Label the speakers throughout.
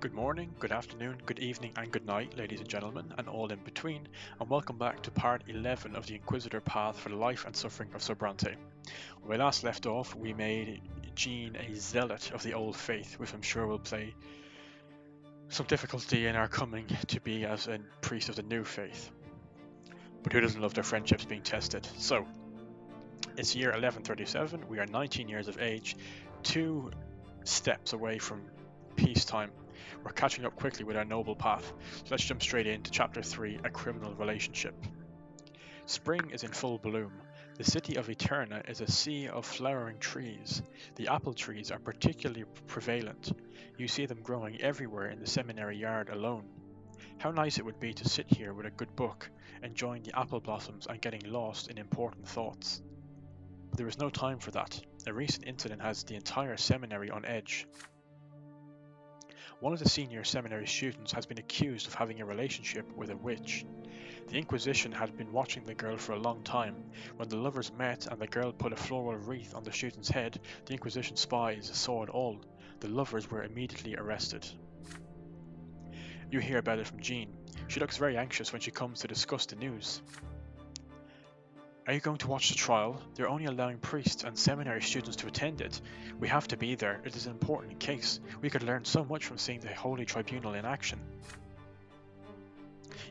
Speaker 1: Good morning, good afternoon, good evening, and good night, ladies and gentlemen, and all in between, and welcome back to part 11 of the Inquisitor path for the life and suffering of Sir Brante. When we last left off, we made Jean a zealot of the old faith, which I'm sure will play some difficulty in our coming to be as a priest of the new faith. But who doesn't love their friendships being tested? So, it's year 1137, we are 19 years of age, 2 steps away from peacetime. We're catching up quickly with our noble path, so let's jump straight into Chapter 3, A Criminal Relationship. Spring is in full bloom. The city of Eterna is a sea of flowering trees. The apple trees are particularly prevalent. You see them growing everywhere in the seminary yard alone. How nice it would be to sit here with a good book, enjoying the apple blossoms and getting lost in important thoughts. But there is no time for that. A recent incident has the entire seminary on edge. One of the senior seminary students has been accused of having a relationship with a witch. The Inquisition had been watching the girl for a long time. When the lovers met and the girl put a floral wreath on the student's head, the Inquisition spies saw it all. The lovers were immediately arrested. You hear about it from Jean. She looks very anxious when she comes to discuss the news. Are you going to watch the trial? They're only allowing priests and seminary students to attend it. We have to be there. It is an important case. We could learn so much from seeing the Holy Tribunal in action.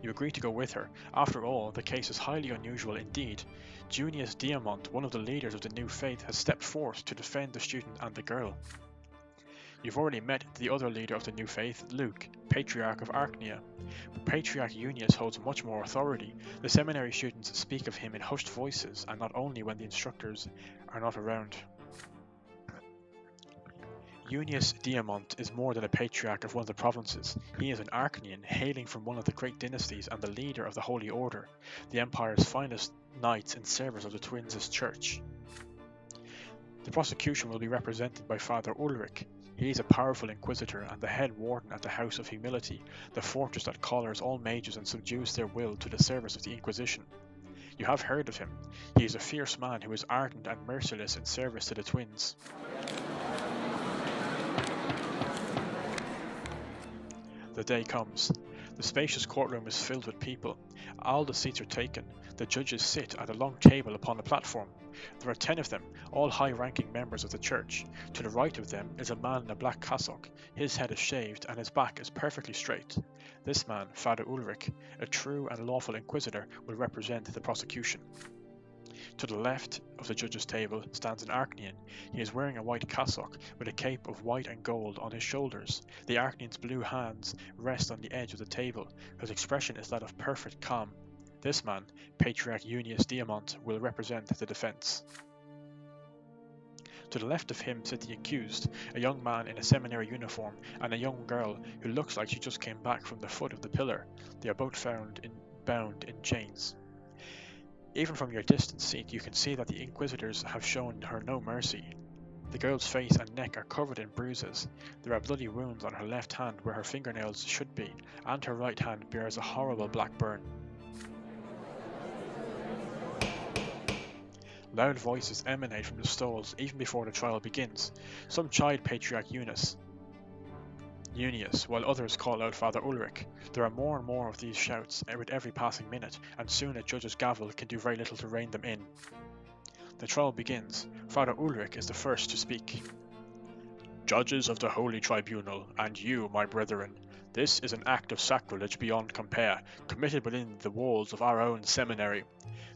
Speaker 1: You agree to go with her. After all, the case is highly unusual indeed. Junius Diamant, one of the leaders of the new faith, has stepped forth to defend the student and the girl. You've already met the other leader of the new faith, Luke, Patriarch of Archnia. But Patriarch Unius holds much more authority. The seminary students speak of him in hushed voices, and not only when the instructors are not around. Unius Diamant is more than a patriarch of one of the provinces. He is an Archnian, hailing from one of the great dynasties and the leader of the Holy Order, the Empire's finest knights in service of the Twins' church. The prosecution will be represented by Father Ulrich. He is a powerful inquisitor and the head warden at the House of Humility, the fortress that collars all mages and subdues their will to the service of the Inquisition. You have heard of him. He is a fierce man who is ardent and merciless in service to the Twins. The day comes. The spacious courtroom is filled with people. All the seats are taken. The judges sit at a long table upon a platform. There are 10 of them, all high-ranking members of the church. To the right of them is a man in a black cassock. His head is shaved and his back is perfectly straight. This man, Father Ulrich, a true and lawful inquisitor, will represent the prosecution. To the left of the judge's table stands an Archnian. He is wearing a white cassock with a cape of white and gold on his shoulders. The Archnian's blue hands rest on the edge of the table. His expression is that of perfect calm. This man, Patriarch Unius Diamant, will represent the defense. To the left of him sit the accused, a young man in a seminary uniform and a young girl who looks like she just came back from the foot of the pillar. They are both bound in chains. Even from your distant seat, you can see that the Inquisitors have shown her no mercy. The girl's face and neck are covered in bruises. There are bloody wounds on her left hand where her fingernails should be, and her right hand bears a horrible black burn. Loud voices emanate from the stalls even before the trial begins. Some chide Patriarch Unius, while others call out Father Ulrich. There are more and more of these shouts with every passing minute, and soon a judge's gavel can do very little to rein them in. The trial begins. Father Ulrich is the first to speak. Judges of the Holy Tribunal, and you, my brethren, this is an act of sacrilege beyond compare, committed within the walls of our own seminary.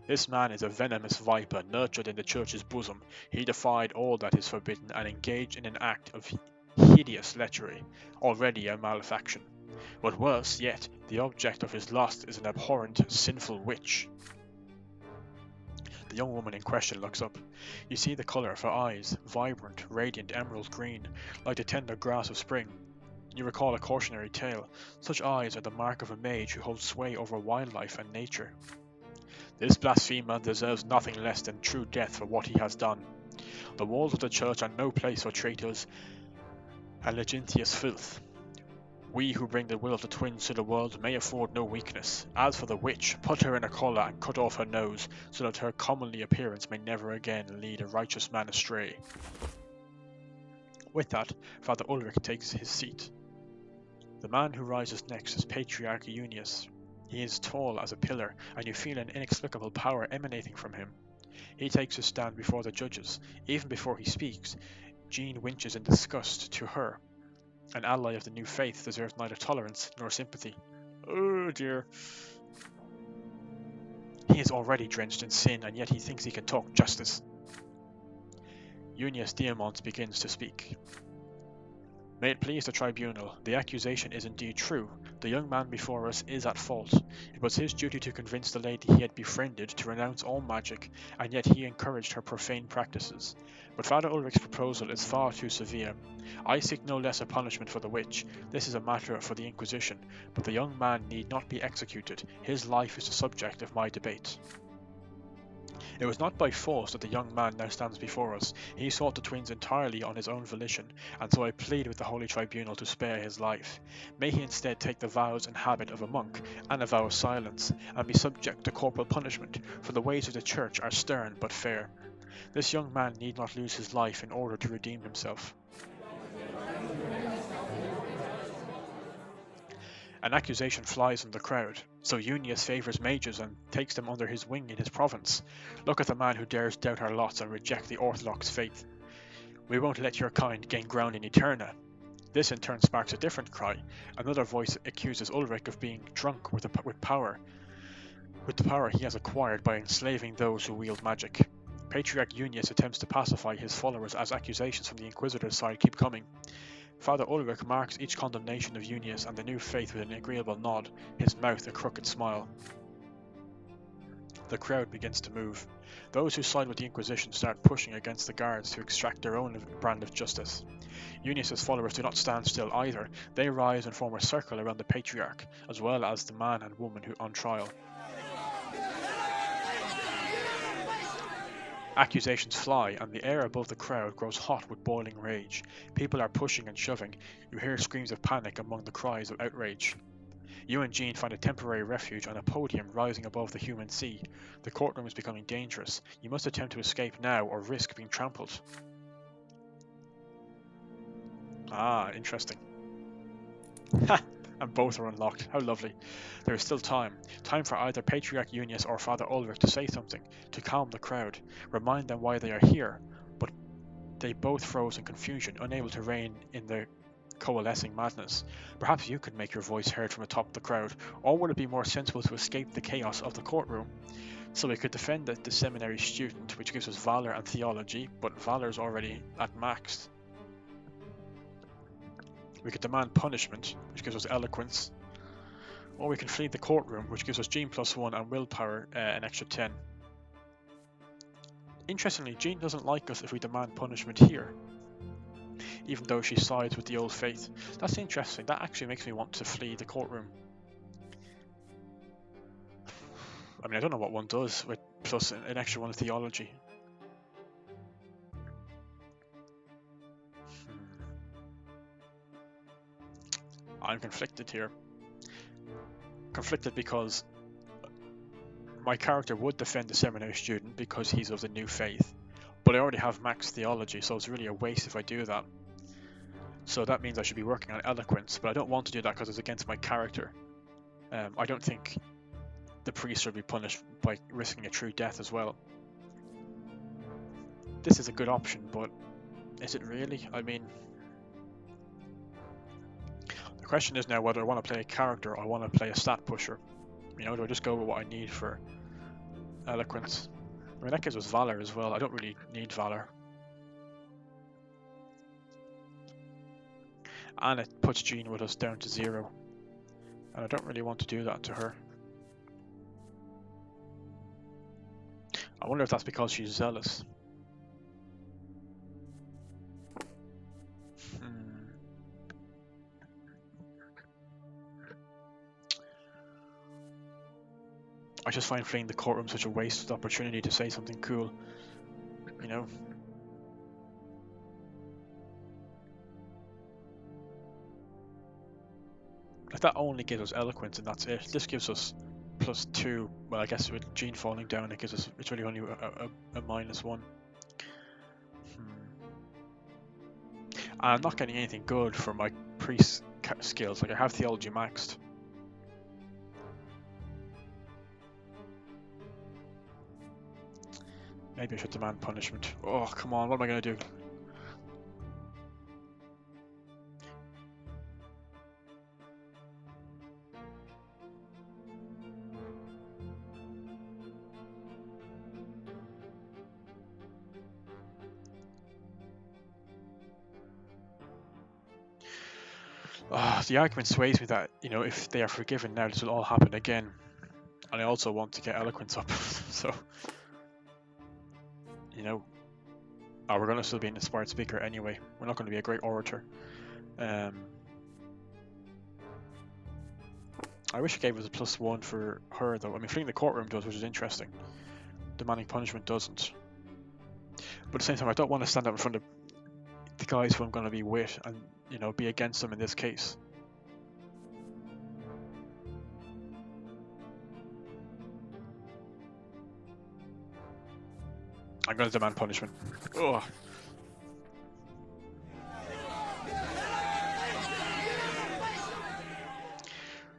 Speaker 1: This man is a venomous viper nurtured in the church's bosom. He defied all that is forbidden and engaged in an act of hideous lechery, already a malefaction. But worse yet, the object of his lust is an abhorrent, sinful witch. The young woman in question looks up. You see the colour of her eyes, vibrant, radiant emerald green, like the tender grass of spring. You recall a cautionary tale. Such eyes are the mark of a mage who holds sway over wildlife and nature. This blasphemer deserves nothing less than true death for what he has done. The walls of the church are no place for traitors and licentious filth. We who bring the will of the Twins to the world may afford no weakness. As for the witch, put her in a collar and cut off her nose, so that her comely appearance may never again lead a righteous man astray. With that, Father Ulrich takes his seat. The man who rises next is Patriarch Unius. He is tall as a pillar, and you feel an inexplicable power emanating from him. He takes his stand before the judges. Even before he speaks, Jean winches in disgust to her. An ally of the new faith deserves neither tolerance nor sympathy. Oh dear. He is already drenched in sin, and yet he thinks he can talk justice. Unius Diamont begins to speak. May it please the tribunal, the accusation is indeed true. The young man before us is at fault. It was his duty to convince the lady he had befriended to renounce all magic, and yet he encouraged her profane practices. But Father Ulrich's proposal is far too severe. I seek no lesser punishment for the witch. This is a matter for the Inquisition, but the young man need not be executed. His life is the subject of my debate. It was not by force that the young man now stands before us. He sought the twins entirely on his own volition, and so I plead with the Holy Tribunal to spare his life. May he instead take the vows and habit of a monk, and a vow of silence, and be subject to corporal punishment, for the ways of the Church are stern but fair. This young man need not lose his life in order to redeem himself. An accusation flies in the crowd, so Unius favours mages and takes them under his wing in his province. Look at the man who dares doubt our lots and reject the orthodox faith. We won't let your kind gain ground in Eterna. This in turn sparks a different cry. Another voice accuses Ulrich of being drunk with the power he has acquired by enslaving those who wield magic. Patriarch Unius attempts to pacify his followers as accusations from the Inquisitor's side keep coming. Father Ulrich marks each condemnation of Unius and the new faith with an agreeable nod, his mouth a crooked smile. The crowd begins to move. Those who side with the Inquisition start pushing against the guards to extract their own brand of justice. Unius's followers do not stand still either. They rise and form a circle around the Patriarch, as well as the man and woman who on trial. Accusations fly, and the air above the crowd grows hot with boiling rage. People are pushing and shoving. You hear screams of panic among the cries of outrage. You and Jean find a temporary refuge on a podium rising above the human sea. The courtroom is becoming dangerous. You must attempt to escape now or risk being trampled. Ah, interesting. Ha! And both are unlocked. How lovely. There is still time. Time for either Patriarch Unius or Father Ulrich to say something, to calm the crowd, remind them why they are here, but they both froze in confusion, unable to rein in their coalescing madness. Perhaps you could make your voice heard from atop the crowd, or would it be more sensible to escape the chaos of the courtroom? So we could defend the seminary student, which gives us valor and theology, but valor's already at max. We could demand punishment, which gives us eloquence, or we can flee the courtroom, which gives us Jean +1 and willpower an extra 10. Interestingly, Jean doesn't like us if we demand punishment here, even though she sides with the old faith. That's interesting. That actually makes me want to flee the courtroom. I mean, I don't know what one does with plus an extra 1 of theology. I'm conflicted here. Conflicted because my character would defend the seminary student because he's of the new faith, but I already have max theology, so it's really a waste if I do that. So that means I should be working on eloquence, but I don't want to do that because it's against my character. I don't think the priest should be punished by risking a true death as well. This is a good option, but is it really? I mean, the question is now whether I want to play a character or I want to play a stat pusher. You know, do I just go with what I need for eloquence? I mean, that gives us valor as well. I don't really need valor. And it puts Jean with us down to 0. And I don't really want to do that to her. I wonder if that's because she's zealous. I just find fleeing the courtroom such a wasted opportunity to say something cool, you know? Like, that only gives us eloquence and that's it. This gives us +2. Well, I guess with Jean falling down, it gives us, it's really only a -1. I'm not getting anything good for my priest skills. Like, I have theology maxed. Maybe I should demand punishment. Oh, come on, what am I going to do? The argument sways me that, you know, if they are forgiven now, this will all happen again. And I also want to get eloquence up, so, you know, we're going to still be an inspired speaker anyway. We're not going to be a great orator. I wish it gave us a +1 for her, though. I mean, fleeing the courtroom does, which is interesting. Demanding punishment doesn't. But at the same time, I don't want to stand up in front of the guys who I'm going to be with and, you know, be against them in this case. I'm going to demand punishment. Ugh.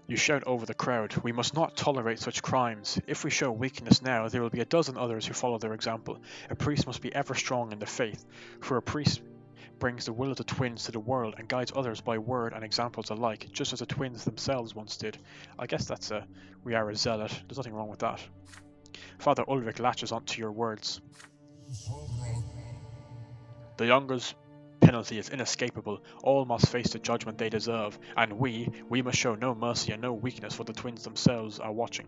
Speaker 1: You shout over the crowd, "We must not tolerate such crimes. If we show weakness now, there will be a dozen others who follow their example. A priest must be ever strong in the faith, for a priest brings the will of the twins to the world and guides others by word and examples alike, just as the twins themselves once did." I guess that's we are a zealot. There's nothing wrong with that. Father Ulrich latches onto your words. The younger's penalty is inescapable. All must face the judgment they deserve, and we must show no mercy and no weakness, for the twins themselves are watching.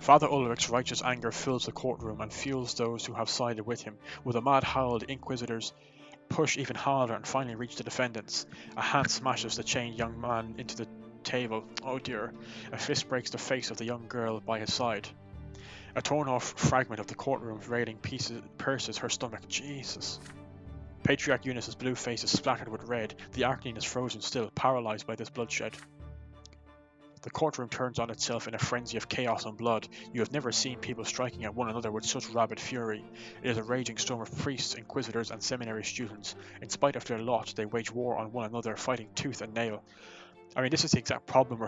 Speaker 1: Father Ulrich's righteous anger fills the courtroom and fuels those who have sided with him. With a mad howl, the inquisitors push even harder and finally reach the defendants. A hand smashes the chained young man into the table. Oh dear. A fist breaks the face of the young girl by his side. A torn-off fragment of the courtroom railing pierces her stomach. Jesus. Patriarch Eunice's blue face is splattered with red. The Arcanine is frozen still, paralyzed by this bloodshed. The courtroom turns on itself in a frenzy of chaos and blood. You have never seen people striking at one another with such rabid fury. It is a raging storm of priests, inquisitors, and seminary students. In spite of their lot, they wage war on one another, fighting tooth and nail. I mean, this is the exact problem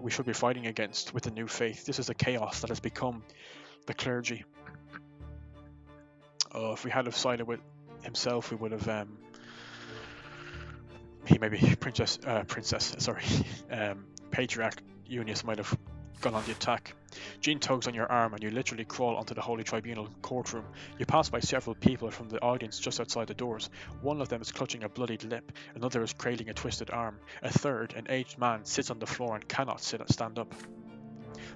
Speaker 1: we should be fighting against with the new faith. This is the chaos that has become the clergy. If we had have sided with himself, we would have Patriarch Eunice might have gone on the attack. Jean tugs on your arm and you literally crawl onto the Holy Tribunal courtroom. You pass by several people from the audience just outside the doors. One of them is clutching a bloodied lip, another is cradling a twisted arm. A third, an aged man, sits on the floor and cannot stand up.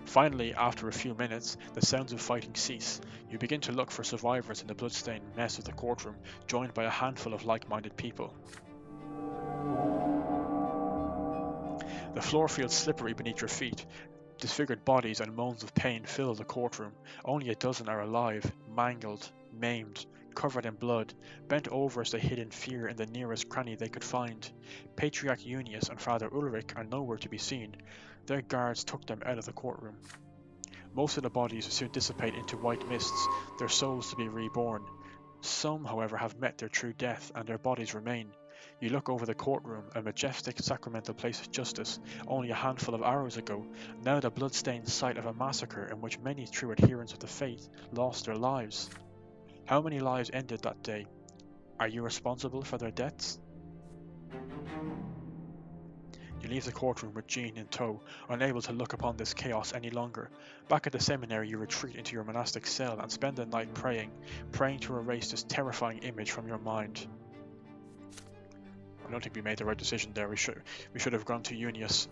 Speaker 1: Finally, after a few minutes, the sounds of fighting cease. You begin to look for survivors in the bloodstained mess of the courtroom, joined by a handful of like-minded people. The floor feels slippery beneath your feet. Disfigured bodies and moans of pain fill the courtroom. Only a dozen are alive, mangled, maimed, covered in blood, bent over as they hid in fear in the nearest cranny they could find. Patriarch Eunice and Father Ulrich are nowhere to be seen. Their guards took them out of the courtroom. Most of the bodies soon dissipate into white mists, their souls to be reborn. Some, however, have met their true death, and their bodies remain. You look over the courtroom, a majestic sacramental place of justice, only a handful of hours ago, now the blood-stained site of a massacre in which many true adherents of the faith lost their lives. How many lives ended that day? Are you responsible for their deaths? You leave the courtroom with Jean in tow, unable to look upon this chaos any longer. Back at the seminary, you retreat into your monastic cell and spend the night praying to erase this terrifying image from your mind. I don't think we made the right decision there. We should have gone to Eunice.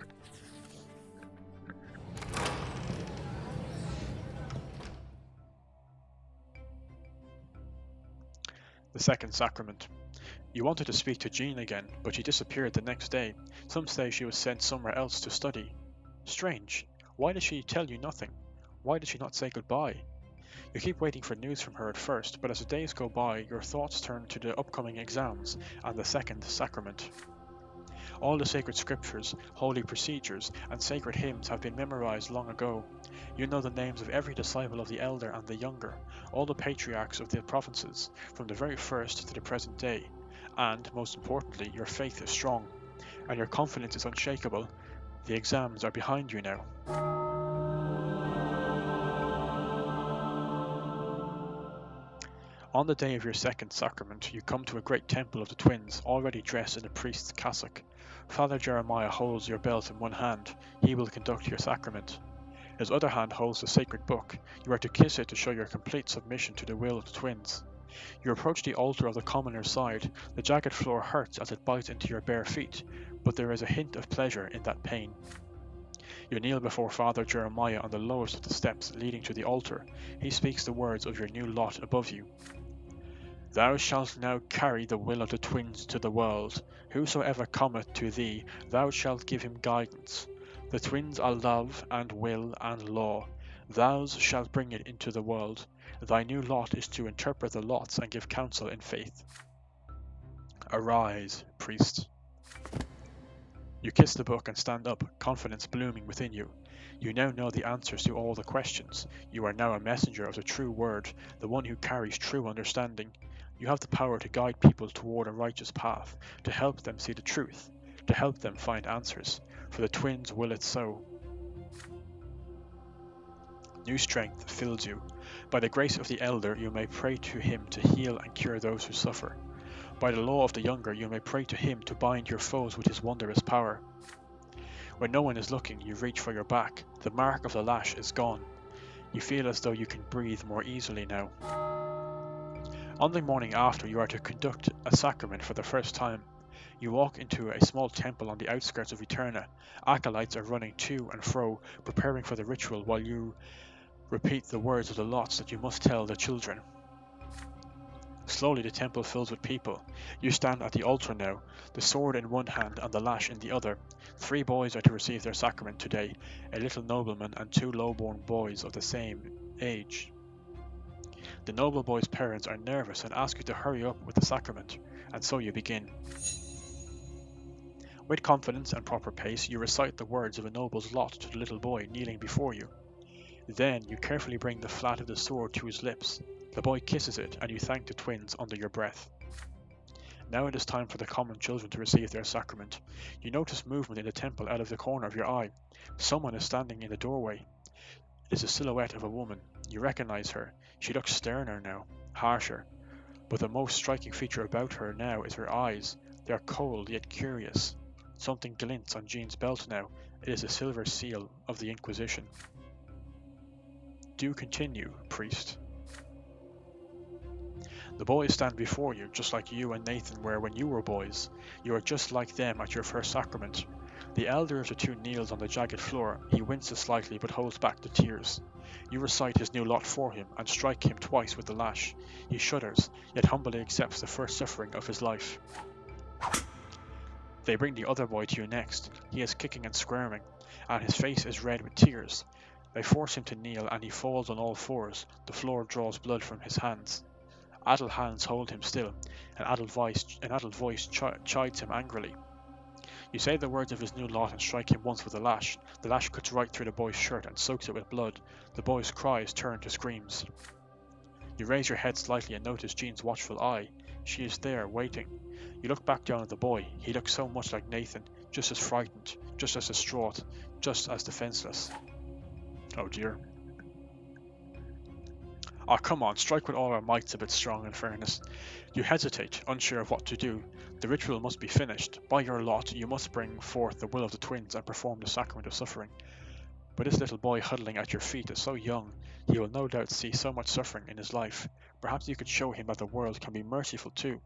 Speaker 1: The second sacrament. You wanted to speak to Jean again, but she disappeared the next day. Some say she was sent somewhere else to study. Strange. Why did she tell you nothing? Why did she not say goodbye? You keep waiting for news from her at first, but as the days go by, your thoughts turn to the upcoming exams and the second sacrament. All the sacred scriptures, holy procedures, and sacred hymns have been memorized long ago. You know the names of every disciple of the elder and the younger, all the patriarchs of the provinces, from the very first to the present day. And, most importantly, your faith is strong, and your confidence is unshakable. The exams are behind you now. On the day of your second sacrament, you come to a great temple of the twins, already dressed in a priest's cassock. Father Jeremiah holds your belt in one hand. He will conduct your sacrament. His other hand holds the sacred book. You are to kiss it to show your complete submission to the will of the twins. You approach the altar of the commoner's side. The jagged floor hurts as it bites into your bare feet, but there is a hint of pleasure in that pain. You kneel before Father Jeremiah on the lowest of the steps leading to the altar. He speaks the words of your new lot above you. Thou shalt now carry the will of the twins to the world. Whosoever cometh to thee, thou shalt give him guidance. The twins are love and will and law. Thou shalt bring it into the world. Thy new lot is to interpret the lots and give counsel in faith. Arise, priest. You kiss the book and stand up, confidence blooming within you. You now know the answers to all the questions. You are now a messenger of the true word, the one who carries true understanding. You have the power to guide people toward a righteous path, to help them see the truth, to help them find answers. For the twins will it so. New strength fills you. By the grace of the elder, you may pray to him to heal and cure those who suffer. By the law of the younger, you may pray to him to bind your foes with his wondrous power. When no one is looking, you reach for your back. The mark of the lash is gone. You feel as though you can breathe more easily now. On the morning after, you are to conduct a sacrament for the first time. You walk into a small temple on the outskirts of Eterna. Acolytes are running to and fro, preparing for the ritual while you repeat the words of the lots that you must tell the children. Slowly the temple fills with people. You stand at the altar now, the sword in one hand and the lash in the other. 3 boys are to receive their sacrament today, a little nobleman and 2 low-born boys of the same age. The noble boy's parents are nervous and ask you to hurry up with the sacrament, and so you begin. With confidence and proper pace, you recite the words of a noble's lot to the little boy kneeling before you. Then you carefully bring the flat of the sword to his lips. The boy kisses it, and you thank the twins under your breath. Now it is time for the common children to receive their sacrament. You notice movement in the temple out of the corner of your eye. Someone is standing in the doorway. It is a silhouette of a woman. You recognize her. She looks sterner now, harsher. But the most striking feature about her now is her eyes. They are cold yet curious. Something glints on Jean's belt now. It is a silver seal of the Inquisition. Do continue, priest. The boys stand before you, just like you and Nathan were when you were boys. You are just like them at your first sacrament. The elder of the 2 kneels on the jagged floor. He winces slightly but holds back the tears. You recite his new lot for him and strike him twice with the lash. He shudders, yet humbly accepts the first suffering of his life. They bring the other boy to you next. He is kicking and squirming, and his face is red with tears. They force him to kneel and he falls on all fours. The floor draws blood from his hands. Adult hands hold him still. An adult voice chides him angrily. You say the words of his new lot and strike him once with the lash. The lash cuts right through the boy's shirt and soaks it with blood. The boy's cries turn to screams. You raise your head slightly and notice Jean's watchful eye. She is there, waiting. You look back down at the boy. He looks so much like Nathan, just as frightened, just as distraught, just as defenseless. Oh dear. Oh, come on, strike with all our mights a bit strong in fairness. You hesitate, unsure of what to do. The ritual must be finished. By your lot, you must bring forth the will of the twins and perform the sacrament of suffering. But this little boy huddling at your feet is so young, he will no doubt see so much suffering in his life. Perhaps you could show him that the world can be merciful too.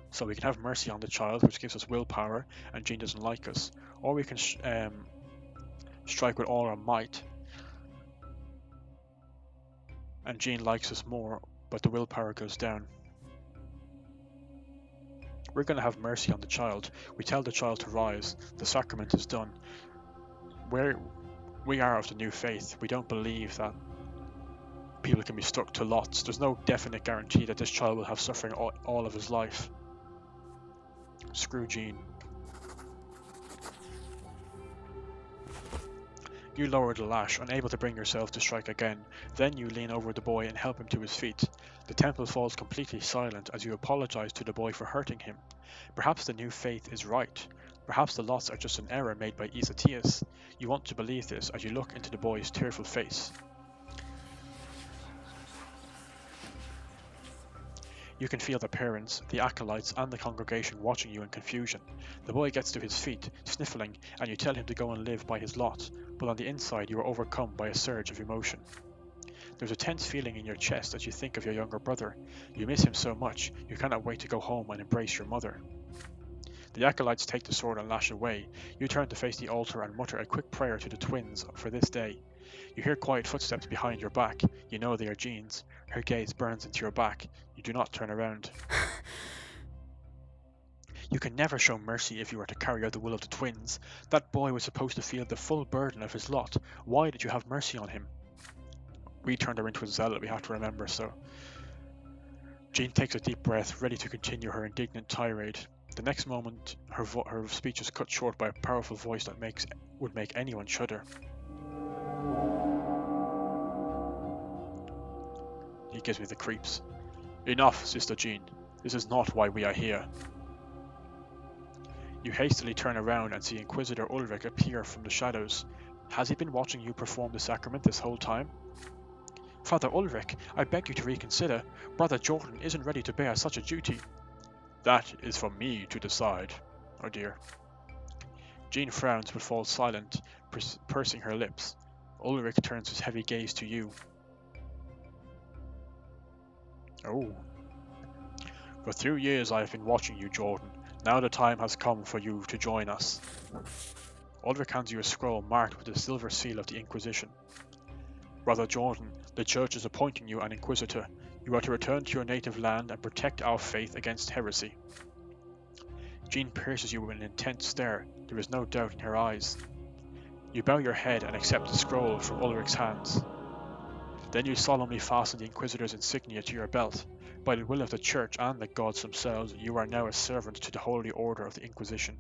Speaker 1: So we can have mercy on the child, which gives us willpower, and Jean doesn't like us. Or we can strike with all our might, and Jean likes us more, but the willpower goes down. We're going to have mercy on the child. We tell the child to rise. The sacrament is done. We are of the new faith. We don't believe that people can be stuck to lots. There's no definite guarantee that this child will have suffering all of his life. Screw Jean. You lower the lash, unable to bring yourself to strike again. Then you lean over the boy and help him to his feet. The temple falls completely silent as you apologize to the boy for hurting him. Perhaps the new faith is right. Perhaps the lots are just an error made by Entails. You want to believe this as you look into the boy's tearful face. You can feel the parents, the acolytes, and the congregation watching you in confusion. The boy gets to his feet, sniffling, and you tell him to go and live by his lot, but on the inside you are overcome by a surge of emotion. There's a tense feeling in your chest as you think of your younger brother. You miss him so much, you cannot wait to go home and embrace your mother. The acolytes take the sword and lash away. You turn to face the altar and mutter a quick prayer to the twins for this day. You hear quiet footsteps behind your back. You know they are Jean's. Her gaze burns into your back. You do not turn around. You can never show mercy if you are to carry out the will of the twins. That boy was supposed to feel the full burden of his lot. Why did you have mercy on him? We turned her into a zealot, we have to remember, so... Jean takes a deep breath, ready to continue her indignant tirade. The next moment, her speech is cut short by a powerful voice that would make anyone shudder. He gives me the creeps. Enough, Sister Jean. This is not why we are here. You hastily turn around and see Inquisitor Ulrich appear from the shadows. Has he been watching you perform the sacrament this whole time? Father Ulrich, I beg you to reconsider. Brother Jordan isn't ready to bear such a duty. That is for me to decide. Oh dear. Jean frowns but falls silent, pursing her lips. Ulrich turns his heavy gaze to you. Oh. For 2 years I have been watching you, Jordan. Now the time has come for you to join us. Ulrich hands you a scroll marked with the silver seal of the Inquisition. Brother Jordan, the Church is appointing you an Inquisitor. You are to return to your native land and protect our faith against heresy. Jean pierces you with an intense stare. There is no doubt in her eyes. You bow your head and accept the scroll from Ulrich's hands. Then you solemnly fasten the Inquisitor's insignia to your belt. By the will of the Church and the gods themselves, you are now a servant to the Holy Order of the Inquisition.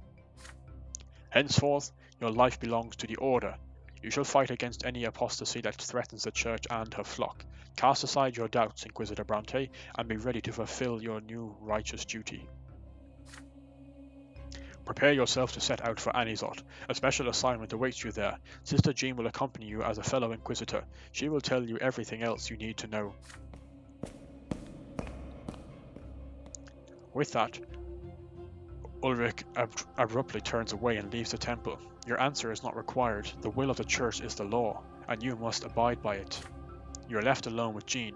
Speaker 1: Henceforth, your life belongs to the Order. You shall fight against any apostasy that threatens the Church and her flock. Cast aside your doubts, Inquisitor Brante, and be ready to fulfill your new righteous duty. Prepare yourself to set out for Anizot. A special assignment awaits you there. Sister Jean will accompany you as a fellow Inquisitor. She will tell you everything else you need to know. With that, Ulrich abruptly turns away and leaves the temple. Your answer is not required. The will of the Church is the law, and you must abide by it. You are left alone with Jean.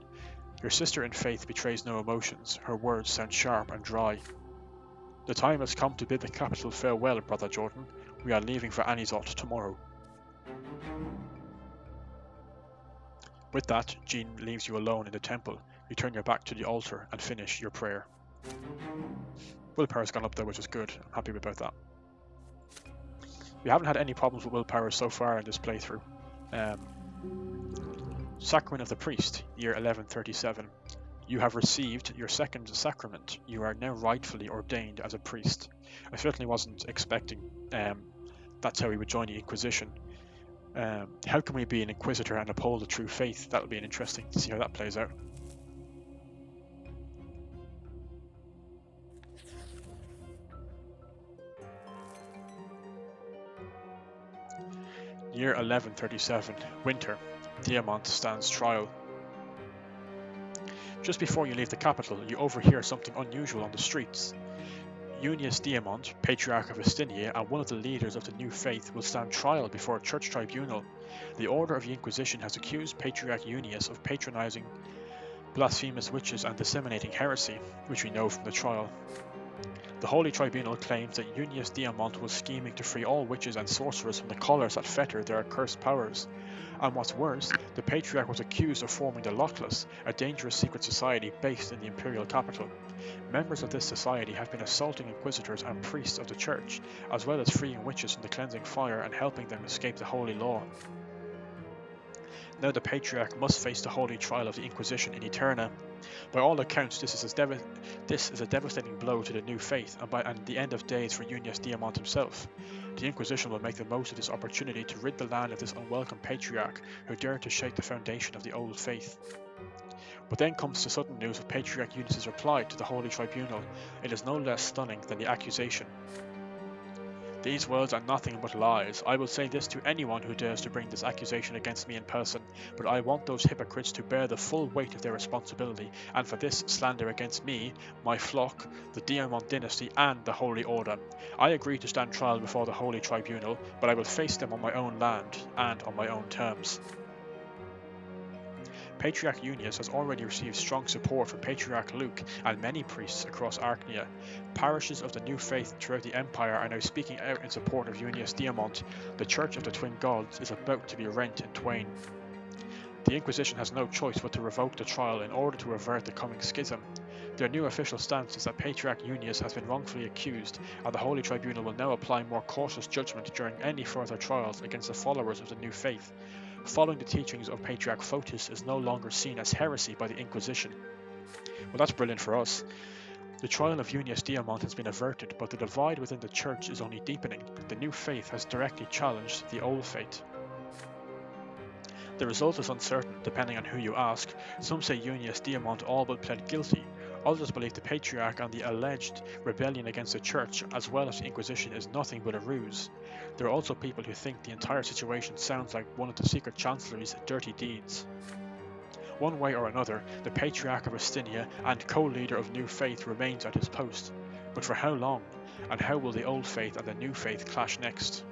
Speaker 1: Your sister in faith betrays no emotions. Her words sound sharp and dry. The time has come to bid the capital farewell, Brother Jordan. We are leaving for Anizot tomorrow. With that, Jean leaves you alone in the temple. You turn your back to the altar and finish your prayer. Willpower's gone up there, which is good. I'm happy about that. We haven't had any problems with willpower so far in this playthrough. Sacrament of the Priest, year 1137. You have received your second sacrament. You are now rightfully ordained as a priest. I certainly wasn't expecting that's how we would join the Inquisition. How can we be an Inquisitor and uphold the true faith? That'll be interesting to see how that plays out. Year 1137, winter. Diamant stands trial. Just before you leave the capital, you overhear something unusual on the streets. Unius Diamant, Patriarch of Astinia and one of the leaders of the new faith, will stand trial before a church tribunal. The Order of the Inquisition has accused Patriarch Unius of patronizing blasphemous witches and disseminating heresy, which we know from the trial. The Holy Tribunal claims that Unius Diamant was scheming to free all witches and sorcerers from the collars that fetter their accursed powers. And what's worse, the Patriarch was accused of forming the Lockless, a dangerous secret society based in the imperial capital. Members of this society have been assaulting inquisitors and priests of the Church, as well as freeing witches from the cleansing fire and helping them escape the holy law. Now the Patriarch must face the holy trial of the Inquisition in Eterna. By all accounts, this is a devastating blow to the new faith and the end of days for Unius Diamant himself. The Inquisition will make the most of this opportunity to rid the land of this unwelcome patriarch who dared to shake the foundation of the old faith. But then comes the sudden news of Patriarch Eunice's reply to the Holy Tribunal. It is no less stunning than the accusation. These words are nothing but lies. I will say this to anyone who dares to bring this accusation against me in person, but I want those hypocrites to bear the full weight of their responsibility, and for this slander against me, my flock, the Diamond dynasty, and the Holy Order. I agree to stand trial before the Holy Tribunal, but I will face them on my own land, and on my own terms. Patriarch Eunice has already received strong support from Patriarch Luke and many priests across Archnia. Parishes of the new faith throughout the Empire are now speaking out in support of Eunice Diamond. The Church of the Twin Gods is about to be rent in twain. The Inquisition has no choice but to revoke the trial in order to avert the coming schism. Their new official stance is that Patriarch Eunice has been wrongfully accused, and the Holy Tribunal will now apply more cautious judgment during any further trials against the followers of the new faith. Following the teachings of Patriarch Photis is no longer seen as heresy by the Inquisition. Well, that's brilliant for us. The trial of Eunice Diamond has been averted, but the divide within the Church is only deepening. The new faith has directly challenged the old faith. The result is uncertain, depending on who you ask. Some say Eunice Diamond all but pled guilty. Others believe the Patriarch and the alleged rebellion against the Church, as well as the Inquisition, is nothing but a ruse. There are also people who think the entire situation sounds like one of the secret chancellery's dirty deeds. One way or another, the Patriarch of Astinia and co-leader of New Faith remains at his post. But for how long? And how will the old faith and the new faith clash next?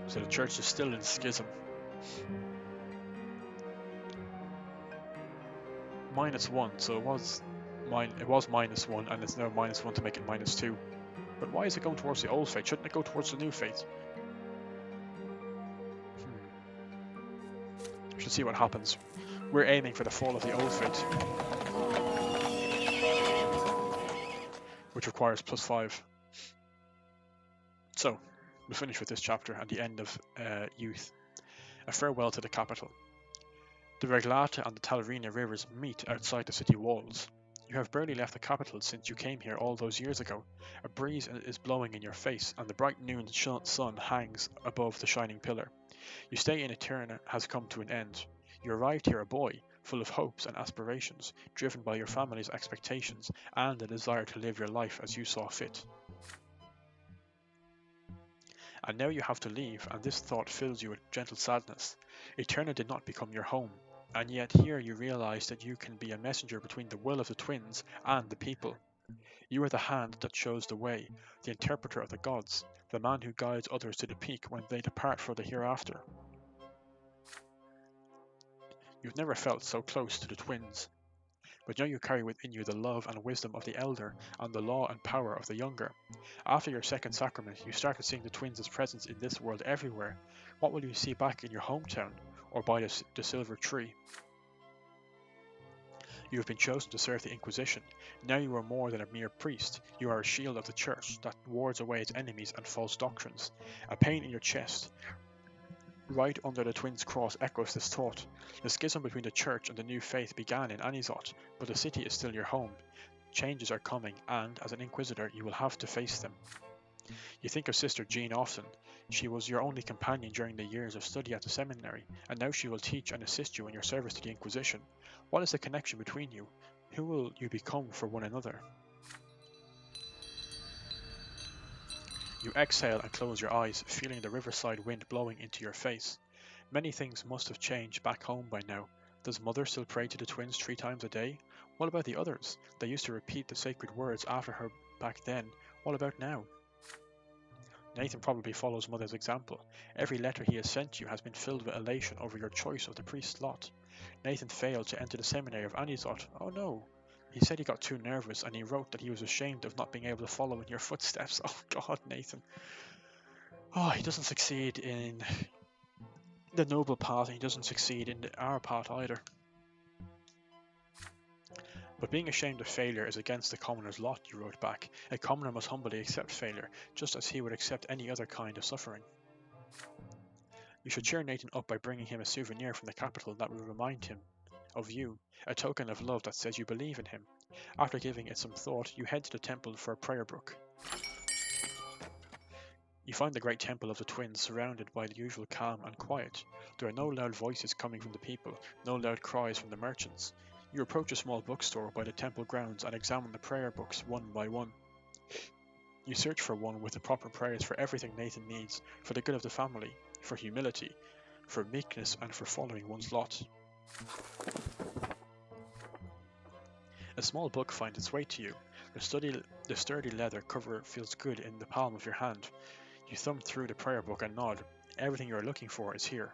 Speaker 1: So the Church is still in schism. -1, so it was -1 and it's now -1 to make it -2. But why is it going towards the old faith? Shouldn't it go towards the new faith? We should see what happens. We're aiming for the fall of the old faith, which requires +5. So, we'll finish with this chapter and the end of Youth. A farewell to the capital. The Reglata and the Talarina rivers meet outside the city walls. You have barely left the capital since you came here all those years ago. A breeze is blowing in your face, and the bright noon sun hangs above the shining pillar. Your stay in Eterna has come to an end. You arrived here a boy, full of hopes and aspirations, driven by your family's expectations and the desire to live your life as you saw fit. And now you have to leave, and this thought fills you with gentle sadness. Eterna did not become your home, and yet here you realize that you can be a messenger between the will of the twins and the people. You are the hand that shows the way, the interpreter of the gods, the man who guides others to the peak when they depart for the hereafter. You've never felt so close to the twins, but now you carry within you the love and wisdom of the elder and the law and power of the younger. After your second sacrament, you started seeing the twins' presence in this world everywhere. What will you see back in your hometown, or by the silver tree? You have been chosen to serve the Inquisition. Now you are more than a mere priest. You are a shield of the Church that wards away its enemies and false doctrines. A pain in your chest, right under the twins' cross, echoes this thought. The schism between the Church and the new faith began in Anizot, but the city is still your home. Changes are coming, and as an Inquisitor, you will have to face them. You think of Sister Jean often. She was your only companion during the years of study at the seminary, and now she will teach and assist you in your service to the Inquisition. What is the connection between you? Who will you become for one another? You exhale and close your eyes, feeling the riverside wind blowing into your face. Many things must have changed back home by now. Does Mother still pray to the twins 3 times a day? What about the others? They used to repeat the sacred words after her back then. What about now? Nathan probably follows Mother's example. Every letter he has sent you has been filled with elation over your choice of the priest's lot. Nathan failed to enter the seminary of Anizot. Oh no. He said he got too nervous, and he wrote that he was ashamed of not being able to follow in your footsteps. Oh God, Nathan. Oh, he doesn't succeed in the noble path, and he doesn't succeed in our path either. But being ashamed of failure is against the commoner's lot, you wrote back. A commoner must humbly accept failure, just as he would accept any other kind of suffering. You should cheer Nathan up by bringing him a souvenir from the capital that will remind him of you, a token of love that says you believe in him. After giving it some thought, you head to the temple for a prayer book. You find the great temple of the twins surrounded by the usual calm and quiet. There are no loud voices coming from the people, no loud cries from the merchants. You approach a small bookstore by the temple grounds and examine the prayer books one by one. You search for one with the proper prayers for everything Nathan needs, for the good of the family, for humility, for meekness, and for following one's lot. A small book finds its way to you. The sturdy leather cover feels good in the palm of your hand. You thumb through the prayer book and nod. Everything you are looking for is here.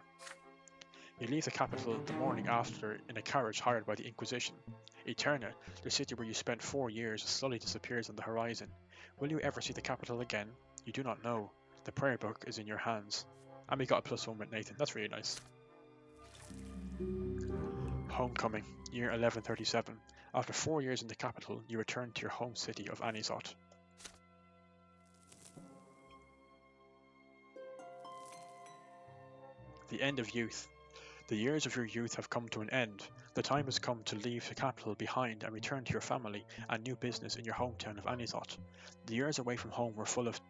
Speaker 1: You leave the capital the morning after in a carriage hired by the Inquisition. Eterna, the city where you spent 4 years, slowly disappears on the horizon. Will you ever see the capital again? You do not know. The prayer book is in your hands. And we got a +1 with Nathan. That's really nice. Homecoming, year 1137. After 4 years in the capital, you return to your home city of Anisot. The end of youth. The years of your youth have come to an end. The time has come to leave the capital behind and return to your family and new business in your hometown of Anisot. The years away from home were full of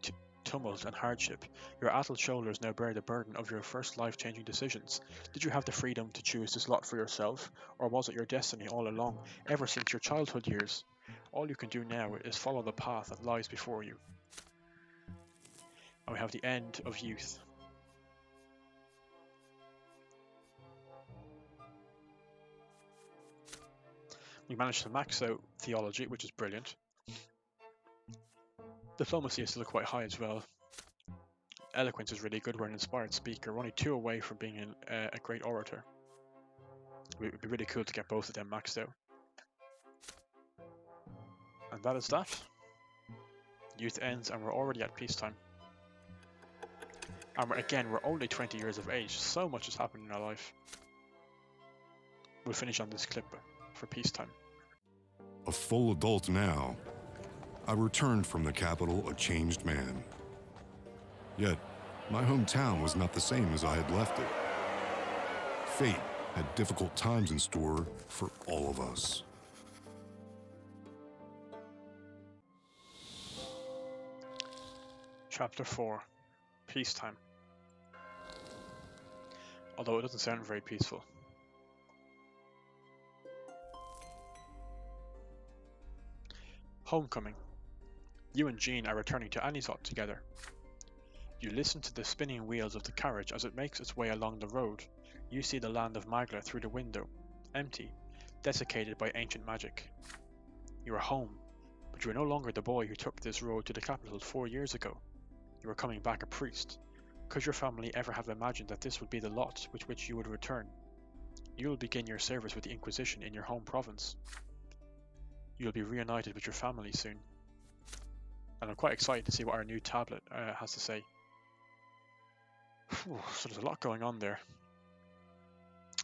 Speaker 1: tumult and hardship. Your adult shoulders now bear the burden of your first life-changing decisions. Did you have the freedom to choose this lot for yourself, or was it your destiny all along, ever since your childhood years? All you can do now is follow the path that lies before you. And we have the end of youth. We managed to max out theology, which is brilliant. Diplomacy is still quite high as well. Eloquence is really good. We're an inspired speaker. We're only 2 away from being a great orator. It would be really cool to get both of them maxed out. And that is that. Youth ends and we're already at peacetime. And we're only 20 years of age. So much has happened in our life. We'll finish on this clip for peacetime.
Speaker 2: A full adult now, I returned from the capital a changed man. Yet, my hometown was not the same as I had left it. Fate had difficult times in store for all of us.
Speaker 1: Chapter 4. Peacetime. Although it doesn't sound very peaceful. Homecoming. You and Jean are returning to Anisot together. You listen to the spinning wheels of the carriage as it makes its way along the road. You see the land of Magla through the window, empty, desiccated by ancient magic. You are home, but you are no longer the boy who took this road to the capital 4 years ago. You are coming back a priest. Could your family ever have imagined that this would be the lot with which you would return? You will begin your service with the Inquisition in your home province. You will be reunited with your family soon. And I'm quite excited to see what our new tablet has to say. So there's a lot going on there.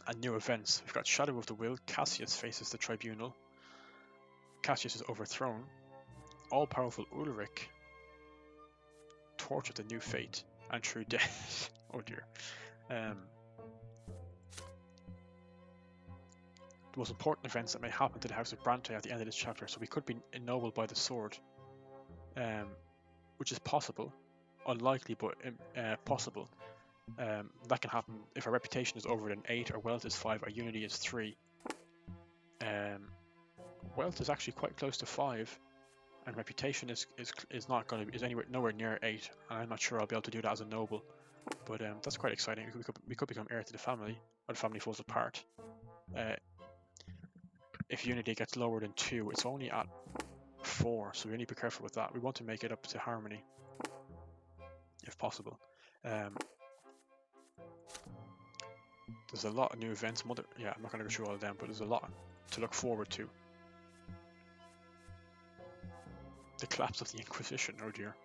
Speaker 1: And new events. We've got Shadow of the Will. Cassius faces the tribunal. Cassius is overthrown. All-powerful Ulrich tortured the new fate and true death. Oh dear. The most important events that may happen to the House of Brante at the end of this chapter. So we could be ennobled by the sword, which is possible, unlikely but possible. That can happen if our reputation is over an 8, our wealth is 5, our unity is 3. Wealth is actually quite close to 5, and reputation is not going to be nowhere near 8, and I'm not sure I'll be able to do that as a noble. But that's quite exciting. We could become heir to the family, or the family falls apart. If unity gets lower than 2, it's only at 4, so we need to be careful with that. We want to make it up to harmony, if possible. There's a lot of new events. I'm not going to go through all of them, but there's a lot to look forward to. The collapse of the Inquisition, oh dear.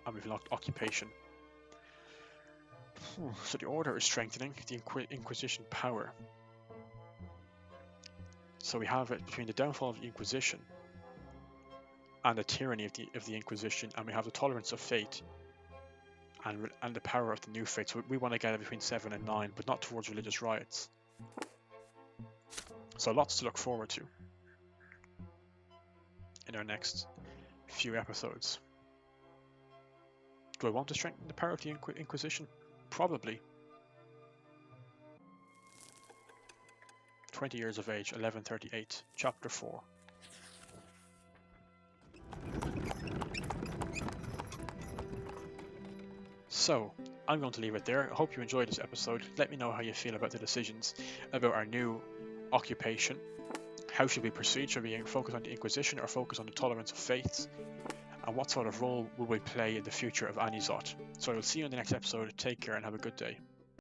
Speaker 1: And we've locked occupation. So the Order is strengthening the Inquisition power. So we have it between the downfall of the Inquisition and the tyranny of the Inquisition, and we have the tolerance of fate and the power of the new faith. So we want to get it between 7 and 9, but not towards religious riots. So lots to look forward to in our next few episodes. Do I want to strengthen the power of the Inquisition? Probably. 20 years of age, 1138, Chapter 4. So, I'm going to leave it there. I hope you enjoyed this episode. Let me know how you feel about the decisions about our new occupation. How should we proceed? Should we focus on the Inquisition or focus on the tolerance of faiths? And what sort of role will we play in the future of Anizot? So I will see you in the next episode. Take care and have a good day.